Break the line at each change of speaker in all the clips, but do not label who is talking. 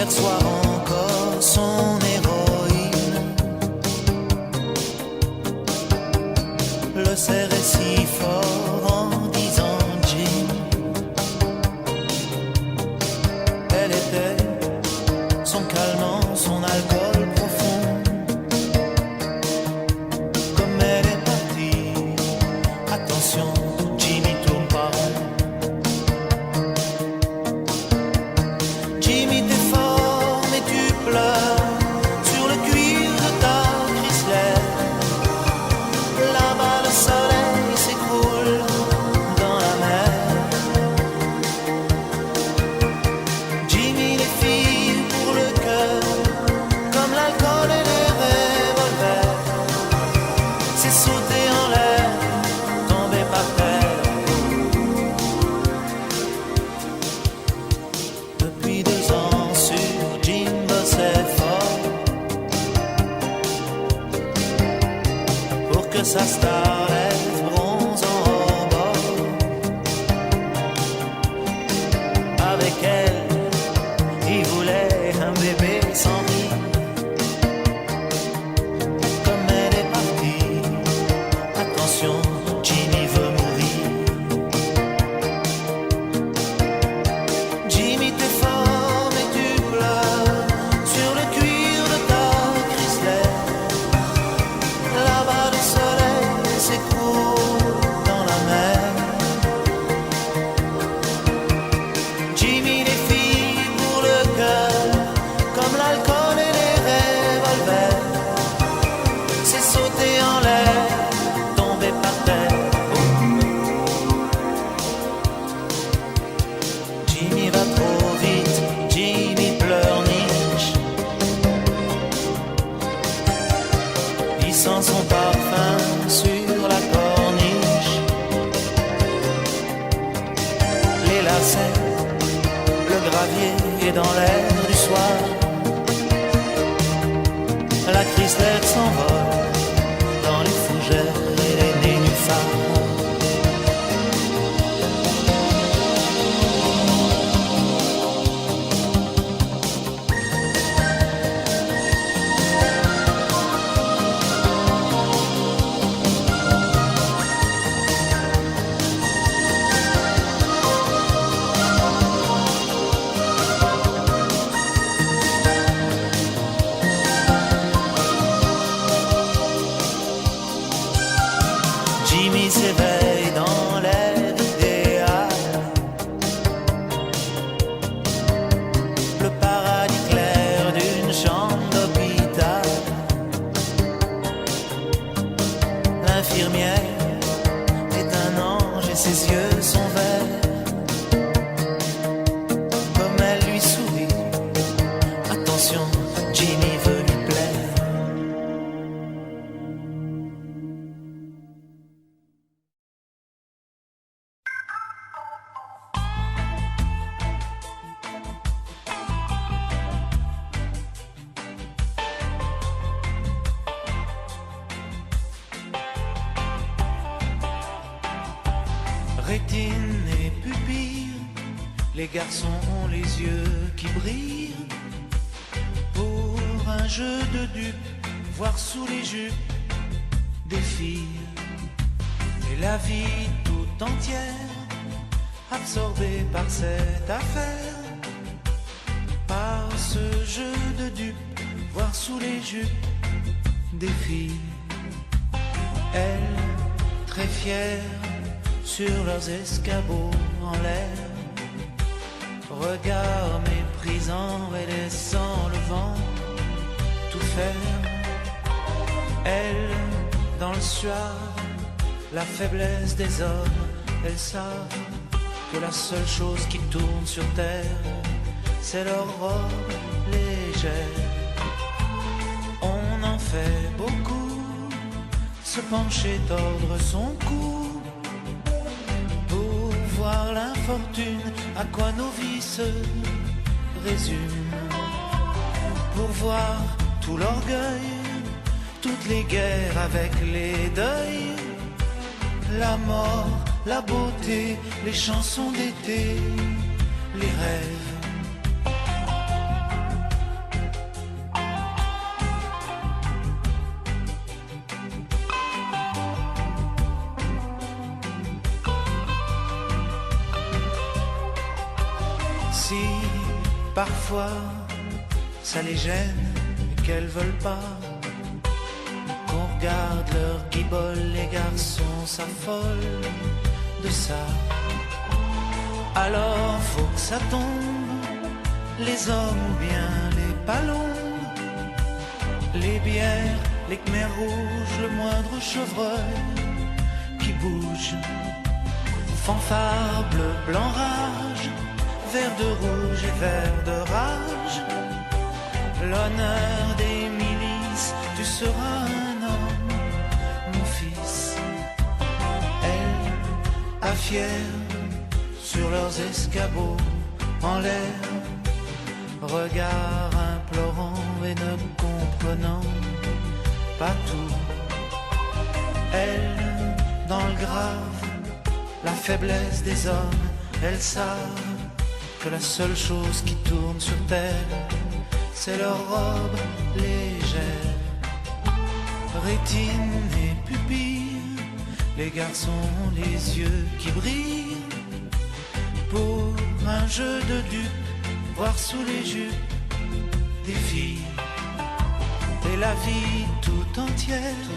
Hier soir encore son héroïne le serrait si fort en disant Jim. Elle était son calmant, son alcool profond. Comme elle est partie, attention, Jimmy tourne pas rond. Jimmy t'es fort mais tu pleures sur le cuir de ta Chrysler. Là-bas le soleil s'écroule dans la mer. Jimmy les filles pour le cœur, comme l'alcool et les revolvers. C'est sauter en l'air, tomber par terre. Depuis 2 ans sur Jim bossait fort pour que sa starlette bronze en rebord. Avec elle, il voulait un bébé sans vie. Comme elle est partie, attention, Jimmy veut mourir. Jimmy t'es fort mais tu pleures sur le cuir de ta Chrysler. Là-bas le soleil s'écroule dans la mer. Jimmy les filles pour le cœur, comme l'alcool et les revolvers. C'est sauter en l'air, tomber par terre. Jimmy va trop vite, Jimmy pleurniche. Il sent son parfum sur la corniche. Les lacets, le gravier est dans l'air du soir. La Chrysler s'envole dans les fougères et les nénuphars. Jimmy s'éveille dans l'air idéal, le paradis clair d'une chambre d'hôpital. L'infirmière est un ange et ses yeux sont verts. Comme elle lui sourit, attention, Jimmy veut lui plaire. Rétine et pupille, les garçons ont les yeux qui brillent. Pour un jeu de dupes, voir sous les jupes des filles. Et la vie tout entière, absorbée par cette affaire. Par ce jeu de dupes, voir sous les jupes des filles. Elles, très fières, sur leurs escabeaux en l'air, regard méprisant et laissant le vent tout faire. Elles, dans le suave, la faiblesse des hommes, elles savent que la seule chose qui tourne sur terre, c'est leur robe légère. On en fait beaucoup, se pencher, tordre son cou, voir l'infortune, à quoi nos vies se résument. Pour voir tout l'orgueil, toutes les guerres avec les deuils, la mort, la beauté, les chansons d'été, les rêves. Si parfois ça les gêne et qu'elles veulent pas qu'on regarde leur guibole, les garçons s'affolent de ça. Alors faut que ça tombe, les hommes ou bien les ballons, les bières, les khmers rouges, le moindre chevreuil qui bouge. Fanfare, bleu, blanc, rage, vert de rouge et vert de rage. L'honneur des milices, tu seras un homme, mon fils. Elle, à fière, sur leurs escabeaux, en l'air, regard implorant et ne comprenant pas tout. Elle, dans le grave, la faiblesse des hommes, elles savent que la seule chose qui tourne sur terre, c'est leur robe légère. Rétine et pupille, les garçons ont les yeux qui brillent. Pour un jeu de dupes, voir sous les jupes des filles. Et la vie tout entière,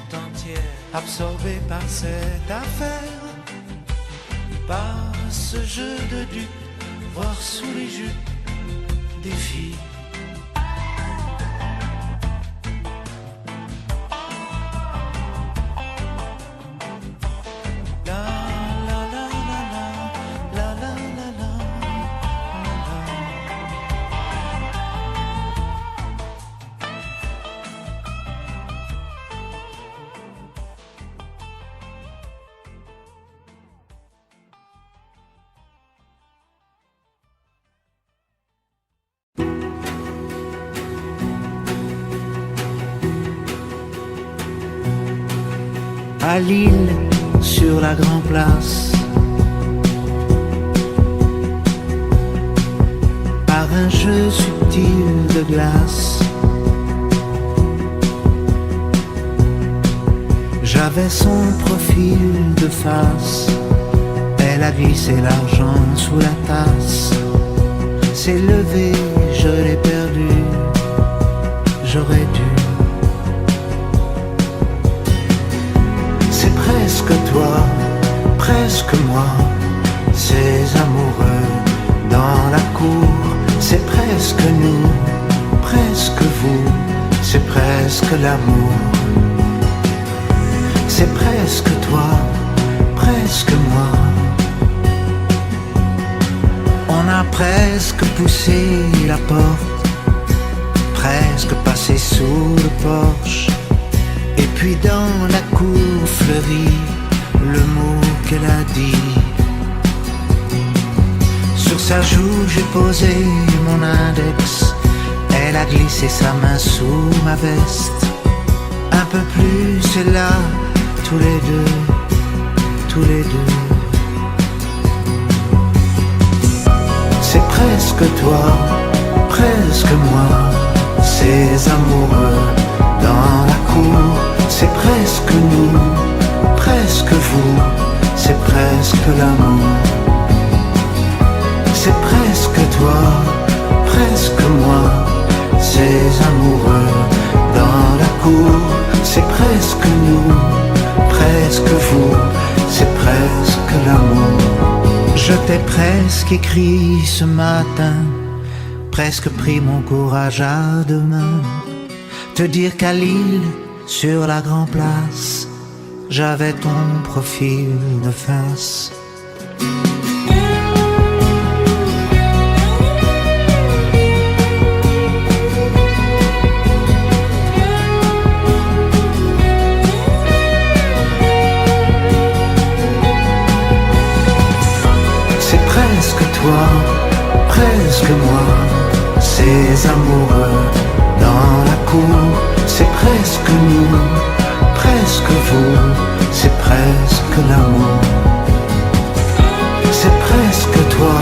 absorbée par cette affaire, par ce jeu de dupes, voir sous les jupes des filles.
À Lille, sur la grande place, par un jeu subtil de glace, j'avais son profil de face. Elle a glissé l'argent sous la tasse. C'est levé, je l'ai perdu, j'aurais dû. C'est presque toi, presque moi, ces amoureux dans la cour. C'est presque nous, presque vous, c'est presque l'amour. C'est presque toi, presque moi. On a presque poussé la porte, presque passé sous le porche. Et puis dans la cour fleurie, le mot qu'elle a dit. Sur sa joue j'ai posé mon index. Elle a glissé sa main sous ma veste. Un peu plus, c'est là, tous les deux, tous les deux. C'est presque toi, presque moi, ces amoureux dans la cour. C'est presque nous, presque vous, c'est presque l'amour. C'est presque toi, presque moi, ces amoureux dans la cour. C'est presque nous, presque vous, c'est presque l'amour. Je t'ai presque écrit ce matin, presque pris mon courage à deux mains. Te dire qu'à Lille, sur la grande place, j'avais ton profil de face. C'est presque toi, presque moi, ces amoureux dans la cour. C'est presque nous, presque vous, c'est presque l'amour. C'est presque toi,